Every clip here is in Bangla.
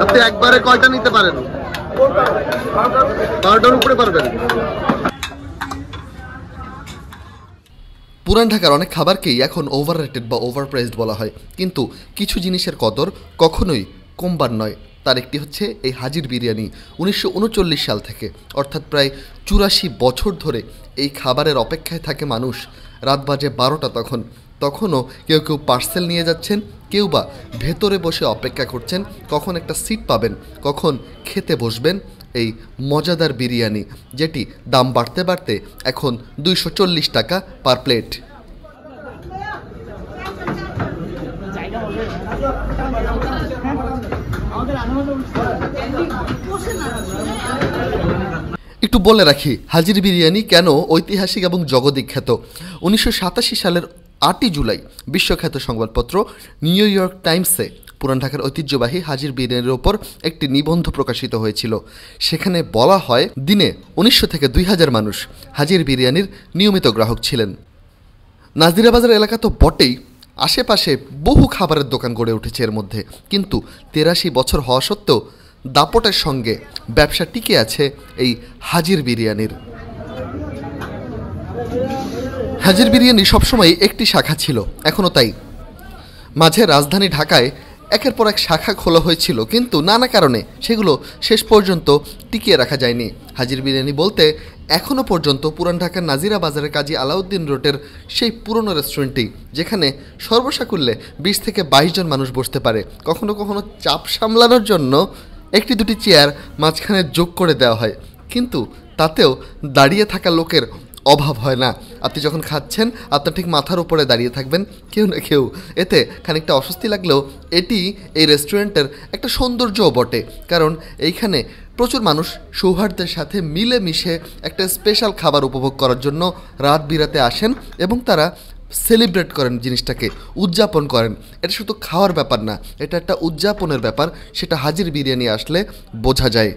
আপনি একবারে কয়টা নিতে পারেন? 12টার উপরে পারবেন। পুরান ঢাকার অনেক খাবারকেই এখন ওভাররেটেড বা ওভারপ্রাইসড বলা হয়, কিন্তু কিছু জিনিসের কদর কখনোই কমবার নয়। তার একটি হচ্ছে এই হাজির বিরিয়ানি। 1939 সাল থেকে, অর্থাৎ প্রায় 84 বছর ধরে এই খাবারের অপেক্ষায় থাকে মানুষ। রাত বাজে 12টা তখনও কেউ কেউ পার্সেল নিয়ে যাচ্ছেন, কেউ বা ভেতরে বসে অপেক্ষা করছেন কখন একটা সিট পাবেন, কখন খেতে বসবেন এই মজাদার বিরিয়ানি, যেটি দাম বাড়তে বাড়তে এখন 240 টাকা পার প্লেট। একটু বলে রাখি, হাজির বিরিয়ানি কেন ঐতিহাসিক এবং জগদ্বিক খ্যাত। 1987 সালের 8ই জুলাই বিশ্বখ্যাত সংবাদপত্র নিউ ইয়র্ক টাইমসে পুরান ঢাকার ঐতিহ্যবাহী হাজির বিরিয়ানির ওপর একটি নিবন্ধ প্রকাশিত হয়েছিল। সেখানে বলা হয়, দিনে 1900 থেকে 2000 মানুষ হাজির বিরিয়ানির নিয়মিত গ্রাহক ছিলেন। নাজিরাবাজার এলাকা তো বটেই, আশেপাশে বহু খাবারের দোকান গড়ে উঠেছে এর মধ্যে, কিন্তু 83 বছর হওয়া সত্ত্বেও দাপটের সঙ্গে ব্যবসা টিকে আছে এই হাজির বিরিয়ানির। হাজির বিরিয়ানি সবসময় একটি শাখা ছিল, এখনও তাই। মাঝে রাজধানী ঢাকায় একের পর এক শাখা খোলা হয়েছিল, কিন্তু নানা কারণে সেগুলো শেষ পর্যন্ত টিকিয়ে রাখা যায়নি। হাজির বিরিয়ানি বলতে এখনও পর্যন্ত পুরান ঢাকার নাজিরা বাজারের কাজী আলাউদ্দিন রোডের সেই পুরনো রেস্টুরেন্টটি, যেখানে সর্বসাকুল্যে 20 থেকে 22 জন মানুষ বসতে পারে। কখনো কখনো চাপ সামলানোর জন্য একটি দুটি চেয়ার মাঝখানে যোগ করে দেওয়া হয়, কিন্তু তাতেও দাঁড়িয়ে থাকা লোকের অভাব হয় না। আপনি যখন খাচ্ছেন আপনার ঠিক মাথার উপরে দাঁড়িয়ে থাকবেন কেউ না কেউ। এতে খানিকটা অস্বস্তি লাগলেও এটি এই রেস্টুরেন্টের একটা সৌন্দর্যও বটে, কারণ এইখানে প্রচুর মানুষ সৌহার্দ্যের সাথে মিলেমিশে একটা স্পেশাল খাবার উপভোগ করার জন্য রাত বিরাতে আসেন এবং তারা সেলিব্রেট করেন, জিনিসটাকে উদযাপন করেন। এটা শুধু খাওয়ার ব্যাপার না, এটা একটা উদযাপনের ব্যাপার, সেটা হাজির বিরিয়ানি আসলে বোঝা যায়।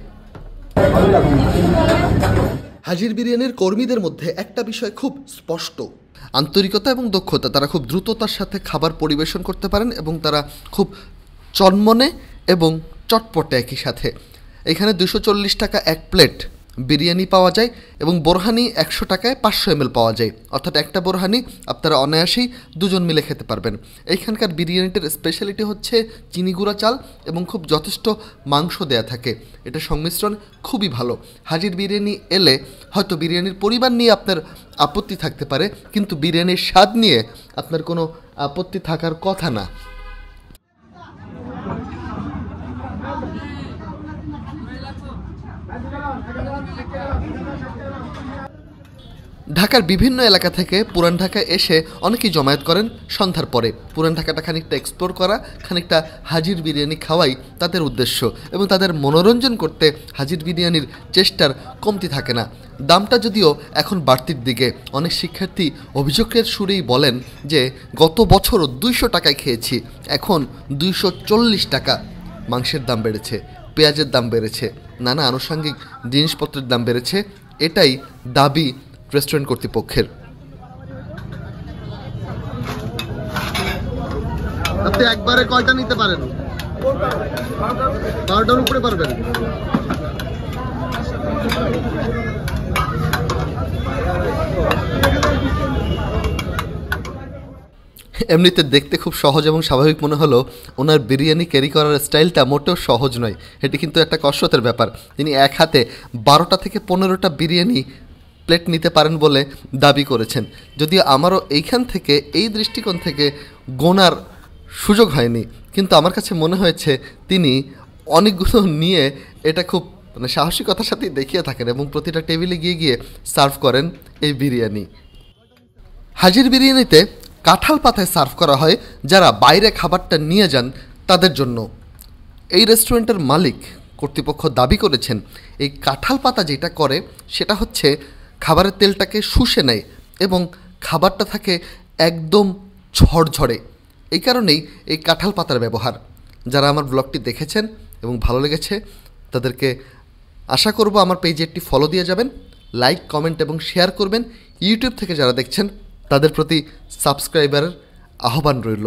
হাজির বিরিয়ানির কর্মীদের মধ্যে একটা বিষয় খুব স্পষ্ট, আন্তরিকতা এবং দক্ষতা। তারা খুব দ্রুততার সাথে খাবার পরিবেশন করতে পারেন এবং তারা খুব চনমনে এবং চটপটে একই সাথে। এখানে 240 টাকা এক প্লেট বিরিয়ানি পাওয়া যায় এবং বোরহানি 100 টাকায় 500 ml পাওয়া যায়, অর্থাৎ একটা বোরহানি আপনারা অনায়াসেই দুজন মিলে খেতে পারবেন। এইখানকার বিরিয়ানিটির স্পেশালিটি হচ্ছে চিনি গুঁড়া চাল এবং খুব যথেষ্ট মাংস দেয়া থাকে। এটা সংমিশ্রণ খুবই ভালো। হাজির বিরিয়ানি এলে হয়তো বিরিয়ানির পরিমাণ নিয়ে আপনার আপত্তি থাকতে পারে, কিন্তু বিরিয়ানির স্বাদ নিয়ে আপনার কোনো আপত্তি থাকার কথা না। ঢাকার বিভিন্ন এলাকা থেকে পুরান ঢাকায় এসে অনেকেই জমায়েত করেন সন্ধ্যার পরে। পুরান ঢাকাটা খানিকটা এক্সপ্লোর করা, খানিকটা হাজির বিরিয়ানি খাওয়াই তাদের উদ্দেশ্য, এবং তাদের মনোরঞ্জন করতে হাজির বিরিয়ানির চেষ্টার কমতি থাকে না। দামটা যদিও এখন বাড়তির দিকে। অনেক শিক্ষার্থী অভিযোগের সুরেই বলেন যে গত বছরও 200 টাকায় খেয়েছি, এখন 240 টাকা। মাংসের দাম বেড়েছে, পেঁয়াজের দাম বেড়েছে, নানা আনুষঙ্গিক জিনিসপত্রের দাম বেড়েছে। এটাই দাবি রেস্টুরেন্ট কর্তৃপক্ষের। আপনি একবারে কয়টা নিতে পারেন? 12টার উপরে পারবেন। এমনিতে দেখতে খুব সহজ এবং স্বাভাবিক মনে হলো, ওনার বিরিয়ানি ক্যারি করার স্টাইলটা মোটেও সহজ নয়। এটি কিন্তু একটা কসরতের ব্যাপার। তিনি এক হাতে 12টা থেকে 15টা বিরিয়ানি প্লেট নিতে পারেন বলে দাবি করেছেন। যদিও আমারও এইখান থেকে, এই দৃষ্টিকোণ থেকে গোনার সুযোগ হয়নি, কিন্তু আমার কাছে মনে হয়েছে তিনি অনেকগুলো নিয়ে এটা খুব সাহসিকতার সাথেই দেখিয়ে থাকেন এবং প্রতিটা টেবিলে গিয়ে গিয়ে সার্ভ করেন এই বিরিয়ানি। হাজির বিরিয়ানিতে কাঁঠাল পাতায় সার্ভ করা হয় যারা বাইরে খাবারটা নিয়ে যান তাদের জন্য। এই রেস্টুরেন্টের মালিক কর্তৃপক্ষ দাবি করেছেন এই কাঁঠাল পাতা যেটা করে সেটা হচ্ছে খাবারের তেলটাকে শুষে নেয় এবং খাবারটা থাকে একদম ঝরঝরে। এই কারণেই এই কাঁঠাল পাতার ব্যবহার। যারা আমার ব্লগটি দেখেছেন এবং ভালো লেগেছে তাদেরকে আশা করব আমার পেজে একটি ফলো দিয়ে যাবেন, লাইক, কমেন্ট এবং শেয়ার করবেন। ইউটিউব থেকে যারা দেখছেন তাদের প্রতি সাবস্ক্রাইবারের আহ্বান রইল।